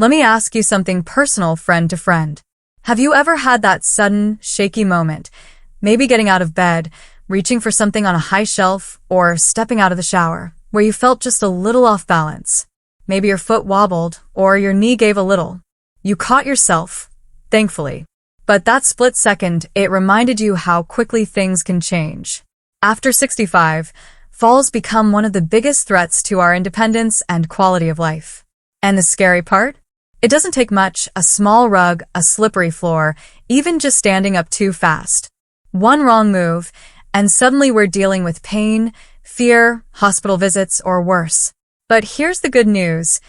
Let me ask you something personal, friend to friend. Have you ever had that sudden, shaky moment, maybe getting out of bed, reaching for something on a high shelf, or stepping out of the shower, where you felt just a little off balance? Maybe your foot wobbled, or your knee gave a little. You caught yourself, thankfully. But that split second, it reminded you how quickly things can change. After 65, falls become one of the biggest threats to our independence and quality of life. And the scary part? It doesn't take much, a small rug, a slippery floor, even just standing up too fast. One wrong move, and suddenly we're dealing with pain, fear, hospital visits, or worse. But here's the good news.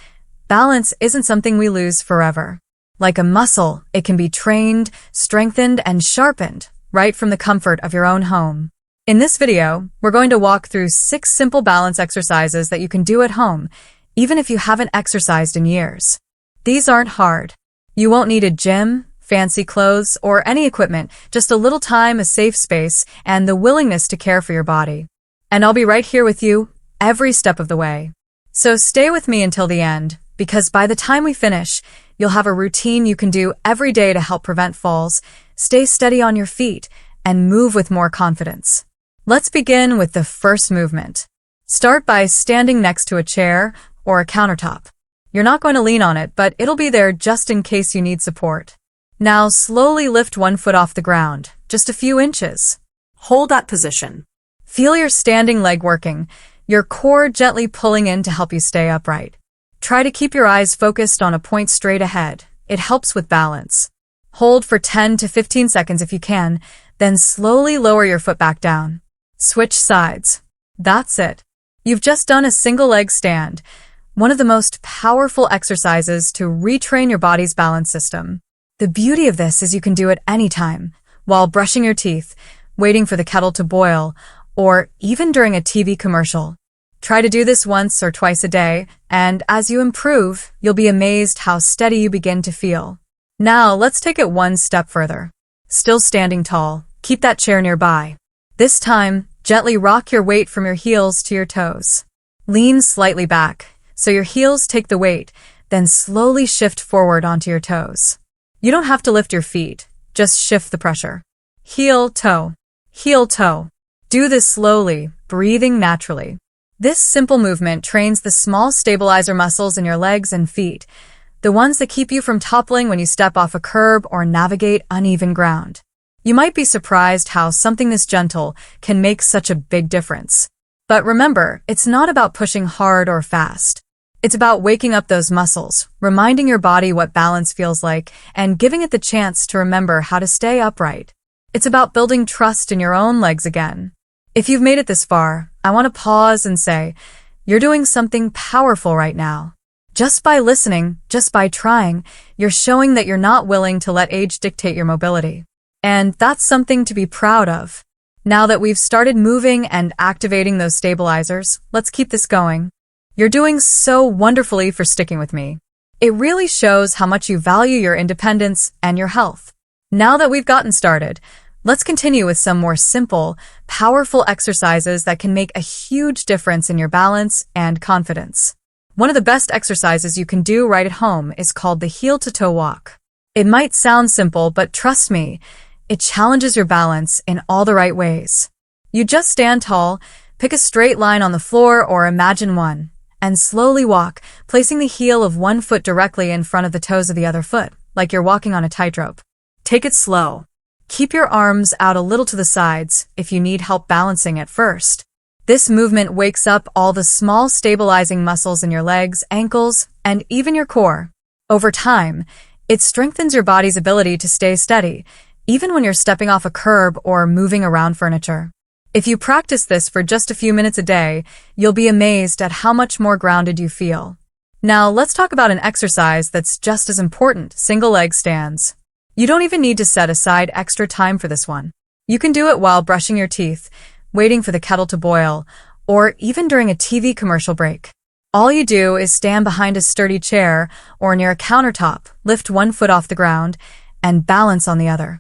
Balance isn't something we lose forever. Like a muscle, it can be trained, strengthened, and sharpened, right from the comfort of your own home. In this video, we're going to walk through 6 simple balance exercises that you can do at home, even if you haven't exercised in years. These aren't hard. You won't need a gym, fancy clothes, or any equipment, just a little time, a safe space, and the willingness to care for your body. And I'll be right here with you every step of the way. So stay with me until the end, because by the time we finish, you'll have a routine you can do every day to help prevent falls, stay steady on your feet, and move with more confidence. Let's begin with the first movement. Start by standing next to a chair or a countertop. You're not going to lean on it, but it'll be there just in case you need support. Now slowly lift one foot off the ground, just a few inches. Hold that position. Feel your standing leg working, your core gently pulling in to help you stay upright. Try to keep your eyes focused on a point straight ahead. It helps with balance. Hold for 10 to 15 seconds if you can, then slowly lower your foot back down. Switch sides. That's it. You've just done a single leg stand, one of the most powerful exercises to retrain your body's balance system. The beauty of this is you can do it anytime, while brushing your teeth, waiting for the kettle to boil, or even during a TV commercial. Try to do this once or twice a day, and as you improve, you'll be amazed how steady you begin to feel. Now, let's take it one step further. Still standing tall, keep that chair nearby. This time, gently rock your weight from your heels to your toes. Lean slightly back, so your heels take the weight, then slowly shift forward onto your toes. You don't have to lift your feet, just shift the pressure. Heel, toe. Heel, toe. Do this slowly, breathing naturally. This simple movement trains the small stabilizer muscles in your legs and feet, the ones that keep you from toppling when you step off a curb or navigate uneven ground. You might be surprised how something this gentle can make such a big difference. But remember, it's not about pushing hard or fast. It's about waking up those muscles, reminding your body what balance feels like, and giving it the chance to remember how to stay upright. It's about building trust in your own legs again. If you've made it this far, I want to pause and say, you're doing something powerful right now. Just by listening, just by trying, you're showing that you're not willing to let age dictate your mobility. And that's something to be proud of. Now that we've started moving and activating those stabilizers, let's keep this going. You're doing so wonderfully for sticking with me. It really shows how much you value your independence and your health. Now that we've gotten started, let's continue with some more simple, powerful exercises that can make a huge difference in your balance and confidence. One of the best exercises you can do right at home is called the heel-to-toe walk. It might sound simple, but trust me, it challenges your balance in all the right ways. You just stand tall, pick a straight line on the floor or imagine one, and slowly walk, placing the heel of one foot directly in front of the toes of the other foot, like you're walking on a tightrope. Take it slow. Keep your arms out a little to the sides if you need help balancing at first. This movement wakes up all the small stabilizing muscles in your legs, ankles, and even your core. Over time, it strengthens your body's ability to stay steady, even when you're stepping off a curb or moving around furniture. If you practice this for just a few minutes a day, you'll be amazed at how much more grounded you feel. Now, let's talk about an exercise that's just as important, single leg stands. You don't even need to set aside extra time for this one. You can do it while brushing your teeth, waiting for the kettle to boil, or even during a TV commercial break. All you do is stand behind a sturdy chair or near a countertop, lift one foot off the ground, and balance on the other.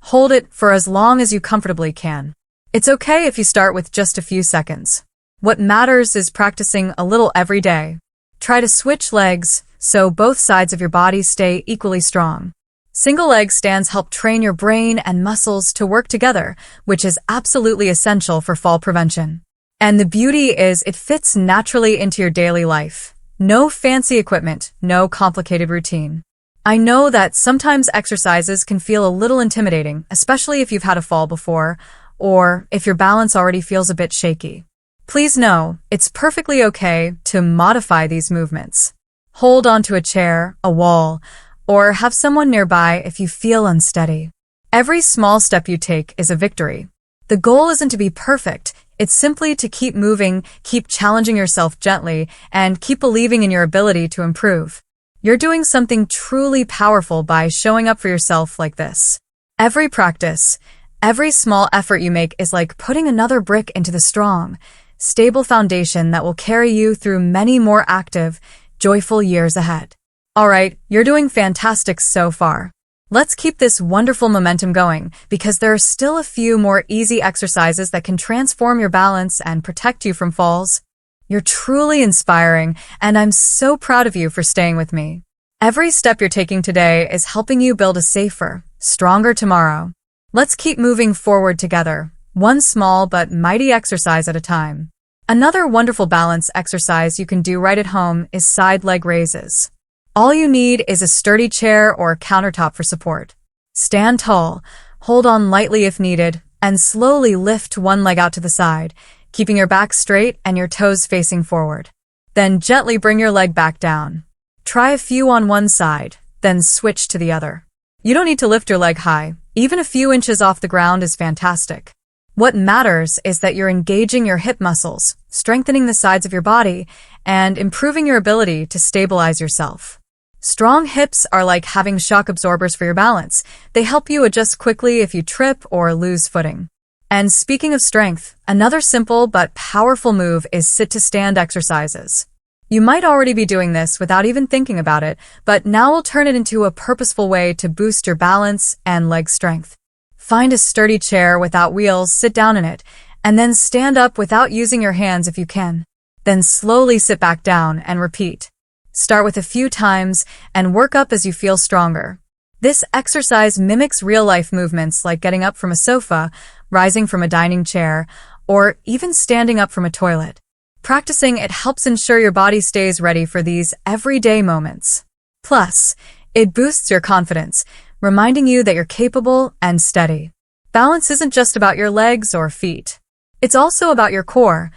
Hold it for as long as you comfortably can. It's okay if you start with just a few seconds. What matters is practicing a little every day. Try to switch legs, so both sides of your body stay equally strong. Single leg stands help train your brain and muscles to work together, which is absolutely essential for fall prevention. And the beauty is it fits naturally into your daily life. No fancy equipment, no complicated routine. I know that sometimes exercises can feel a little intimidating, especially if you've had a fall before, or if your balance already feels a bit shaky. Please know, it's perfectly okay to modify these movements. Hold onto a chair, a wall, or have someone nearby if you feel unsteady. Every small step you take is a victory. The goal isn't to be perfect, it's simply to keep moving, keep challenging yourself gently, and keep believing in your ability to improve. You're doing something truly powerful by showing up for yourself like this. Every practice, every small effort you make is like putting another brick into the strong, stable foundation that will carry you through many more active, joyful years ahead. Alright, you're doing fantastic so far. Let's keep this wonderful momentum going because there are still a few more easy exercises that can transform your balance and protect you from falls. You're truly inspiring, and I'm so proud of you for staying with me. Every step you're taking today is helping you build a safer, stronger tomorrow. Let's keep moving forward together, one small but mighty exercise at a time. Another wonderful balance exercise you can do right at home is side leg raises. All you need is a sturdy chair or countertop for support. Stand tall, hold on lightly if needed, and slowly lift one leg out to the side, keeping your back straight and your toes facing forward. Then gently bring your leg back down. Try a few on one side, then switch to the other. You don't need to lift your leg high. Even a few inches off the ground is fantastic. What matters is that you're engaging your hip muscles, strengthening the sides of your body, and improving your ability to stabilize yourself. Strong hips are like having shock absorbers for your balance. They help you adjust quickly if you trip or lose footing. And speaking of strength, another simple but powerful move is sit-to-stand exercises. You might already be doing this without even thinking about it, but now we'll turn it into a purposeful way to boost your balance and leg strength. Find a sturdy chair without wheels, sit down in it, and then stand up without using your hands if you can. Then slowly sit back down and repeat. Start with a few times and work up as you feel stronger. This exercise mimics real-life movements like getting up from a sofa, rising from a dining chair, or even standing up from a toilet. Practicing it helps ensure your body stays ready for these everyday moments. Plus, it boosts your confidence, reminding you that you're capable and steady. Balance isn't just about your legs or feet. It's also about your core,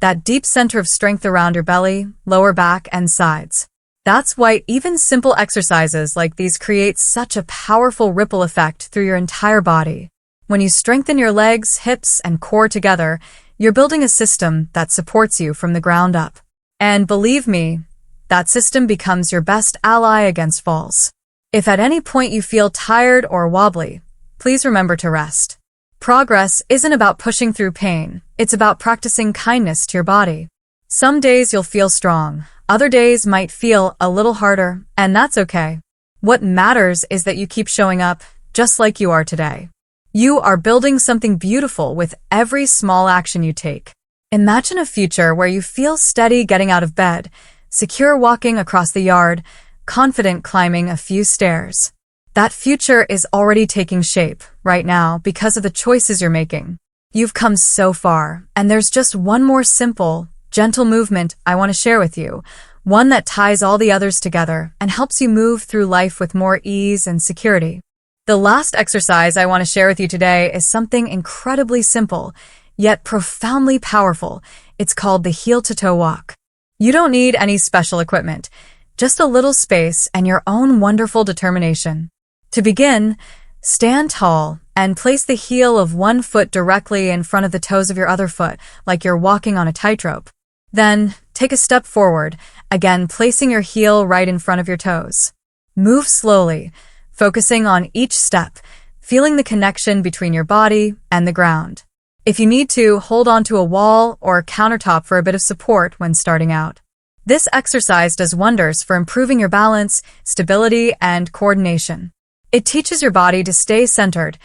that deep center of strength around your belly, lower back, and sides. That's why even simple exercises like these create such a powerful ripple effect through your entire body. When you strengthen your legs, hips, and core together, you're building a system that supports you from the ground up. And believe me, that system becomes your best ally against falls. If at any point you feel tired or wobbly, please remember to rest. Progress isn't about pushing through pain, it's about practicing kindness to your body. Some days you'll feel strong, other days might feel a little harder, and that's okay. What matters is that you keep showing up, just like you are today. You are building something beautiful with every small action you take. Imagine a future where you feel steady getting out of bed, secure walking across the yard, confident climbing a few stairs. That future is already taking shape right now because of the choices you're making. You've come so far, and there's just one more simple, gentle movement I want to share with you, one that ties all the others together and helps you move through life with more ease and security. The last exercise I want to share with you today is something incredibly simple, yet profoundly powerful. It's called the heel-to-toe walk. You don't need any special equipment, just a little space and your own wonderful determination. To begin, stand tall and place the heel of one foot directly in front of the toes of your other foot, like you're walking on a tightrope. Then, take a step forward, again placing your heel right in front of your toes. Move slowly, focusing on each step, feeling the connection between your body and the ground. If you need to, hold onto a wall or countertop for a bit of support when starting out. This exercise does wonders for improving your balance, stability, and coordination. It teaches your body to stay centered,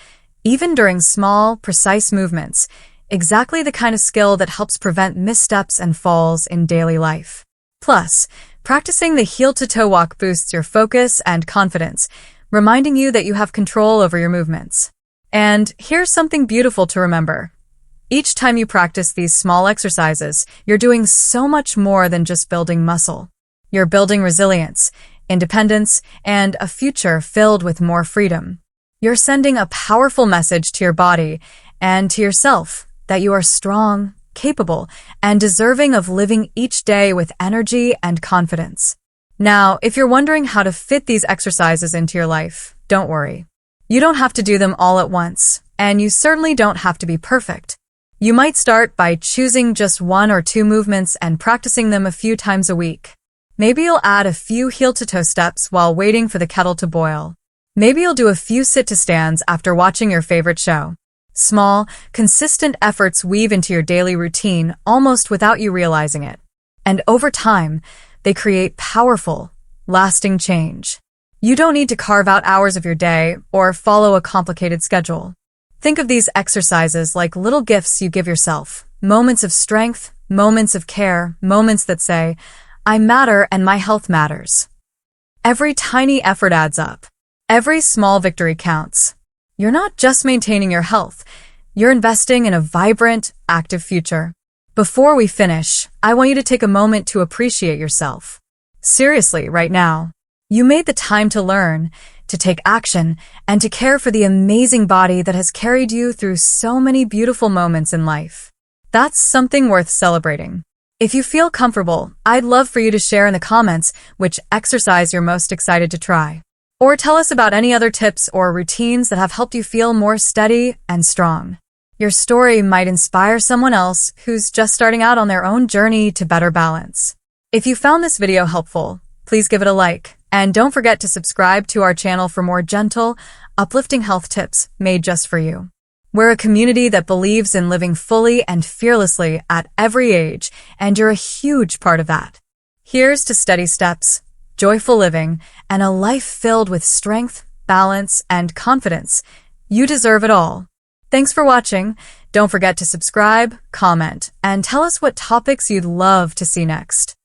even during small, precise movements, exactly the kind of skill that helps prevent missteps and falls in daily life. Plus, Practicing the heel-to-toe walk boosts your focus and confidence, reminding you that you have control over your movements. And here's something beautiful to remember. Each time you practice these small exercises, you're doing so much more than just building muscle. You're building resilience, independence, and a future filled with more freedom. You're sending a powerful message to your body and to yourself that you are strong, capable, and deserving of living each day with energy and confidence. Now, if you're wondering how to fit these exercises into your life, don't worry. You don't have to do them all at once, and you certainly don't have to be perfect. You might start by choosing just 1 or 2 movements and practicing them a few times a week. Maybe you'll add a few heel-to-toe steps while waiting for the kettle to boil. Maybe you'll do a few sit-to-stands after watching your favorite show. Small, consistent efforts weave into your daily routine almost without you realizing it. And over time, they create powerful, lasting change. You don't need to carve out hours of your day or follow a complicated schedule. Think of these exercises like little gifts you give yourself, moments of strength, moments of care, moments that say, I matter and my health matters. Every tiny effort adds up. Every small victory counts. You're not just maintaining your health, you're investing in a vibrant, active future. Before we finish, I want you to take a moment to appreciate yourself. Seriously, right now. You made the time to learn, to take action, and to care for the amazing body that has carried you through so many beautiful moments in life. That's something worth celebrating. If you feel comfortable, I'd love for you to share in the comments which exercise you're most excited to try. Or tell us about any other tips or routines that have helped you feel more steady and strong. Your story might inspire someone else who's just starting out on their own journey to better balance. If you found this video helpful, please give it a like. And don't forget to subscribe to our channel for more gentle, uplifting health tips made just for you. We're a community that believes in living fully and fearlessly at every age, and you're a huge part of that. Here's to steady steps, joyful living, and a life filled with strength, balance, and confidence. You deserve it all. Thanks for watching. Don't forget to subscribe, comment, and tell us what topics you'd love to see next.